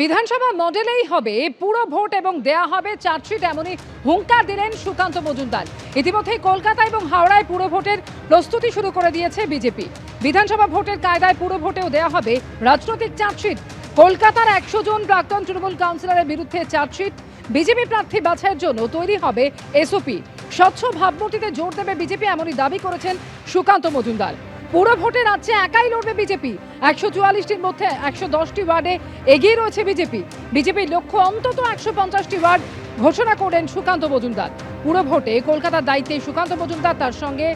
বিধানসভা মডেলেই হবে পুরো ভোট এবং দেয়া হবে চার্জশিট, এমনই হুঙ্কার দিলেন সুকান্ত মজুমদার। ইতিমধ্যেই কলকাতা এবং হাওড়ায় পুরো ভোটের প্রস্তুতি শুরু করে দিয়েছে বিজেপি। বিধানসভা ভোটের কায়দায় পুরো ভোটেও দেয়া হবে রাজনৈতিক চার্জশিট। কলকাতার 100 জন প্রাক্তন তৃণমূল কাউন্সিলরের বিরুদ্ধে চার্জশিট। বিজেপি প্রার্থী বাছাইয়ের জন্য তৈরি হবে এসওপি। স্বচ্ছ ভাবমূর্তিতে জোর দেবে বিজেপি, এমনই দাবি করেছেন সুকান্ত মজুমদার। পুরো ভোটে রাজ্যে একাই লড়বে বিজেপি। 144টির মধ্যে 110টি ওয়ার্ডে এগিয়ে রয়েছে বিজেপি। বিজেপির লক্ষ্য অন্তত 150টি ওয়ার্ড ঘোষণা করেন সুকান্ত মজুমদার। পুরো ভোটে কলকাতার দায়িত্বে সুকান্ত মজুমদার, তার সঙ্গে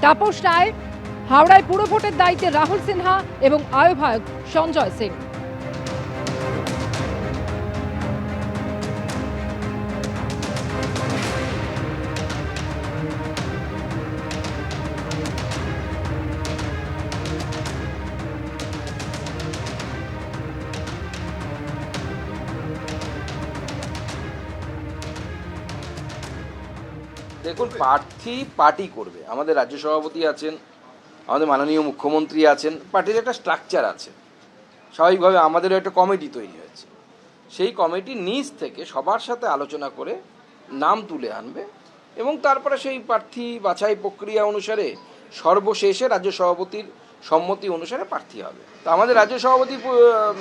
তাপস রায়। হাওড়ায় পুরো ভোটের দায়িত্বে রাহুল সিনহা এবং আহ্বায়ক সঞ্জয় সিং। দেখুন, প্রার্থী পার্টি করবে। আমাদের রাজ্য সভাপতি আছেন, আমাদের মাননীয় মুখ্যমন্ত্রী আছেন, পার্টির একটা স্ট্রাকচার আছে। স্বাভাবিকভাবে আমাদেরও একটা কমিটি তৈরি হয়েছে। সেই কমিটি নিজ থেকে সবার সাথে আলোচনা করে নাম তুলে আনবে এবং তারপরে সেই প্রার্থী বাছাই প্রক্রিয়া অনুসারে সর্বশেষে রাজ্য সভাপতির সম্মতি অনুসারে প্রার্থী হবে। তো আমাদের রাজ্য সভাপতি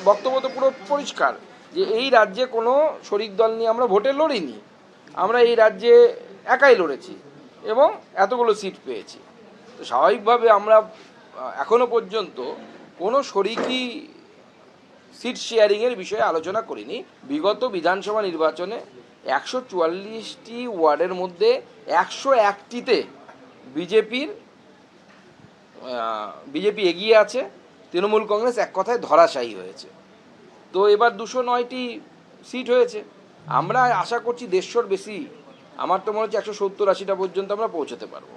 বক্তব্য তো পুরো পরিষ্কার যে এই রাজ্যে কোনো শরিক দল নিয়ে আমরা ভোটে লড়িনি, আমরা এই রাজ্যে একাই লড়েছি এবং এতগুলো সিট পেয়েছি। তো স্বাভাবিকভাবে আমরা এখনো পর্যন্ত কোনো শরিকি সিট শেয়ারিংয়ের বিষয়ে আলোচনা করিনি। বিগত বিধানসভা নির্বাচনে 144টি ওয়ার্ডের মধ্যে 101টিতে বিজেপি এগিয়ে আছে, তৃণমূল কংগ্রেস এক কথায় ধরাশায়ী হয়েছে। তো এবার 209টি সিট হয়েছে। আমরা আশা করছি 150র বেশি, আমার তো মনে হচ্ছে 170-80টা পর্যন্ত আমরা পৌঁছতে পারবো।